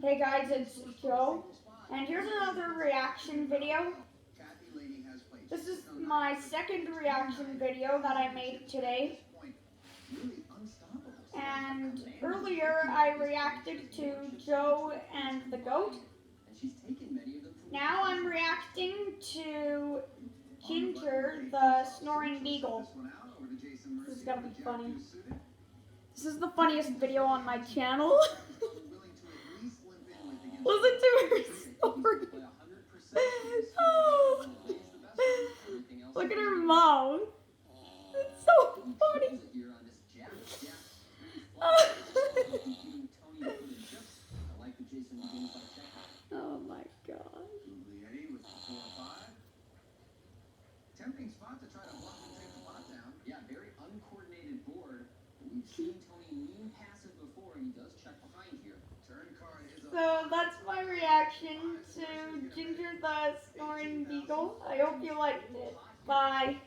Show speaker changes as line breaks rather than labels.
Hey guys, it's Joe, and here's another reaction video. This is my second reaction video that I made today. And earlier I reacted to Joe and the goat. Now I'm reacting to Ginger, the snoring beagle. This is gonna be funny. This is the funniest video on my channel. Listen to her story. Oh. Look at her mouth. It's so funny. Oh my god.
Tempting spot to try to block and take the pot down. Yeah, very uncoordinated board. We've seen Tony lean passive before, and he does check behind here. Turn card is
So that's my reaction to Ginger the snoring beagle. I hope you liked it. Bye.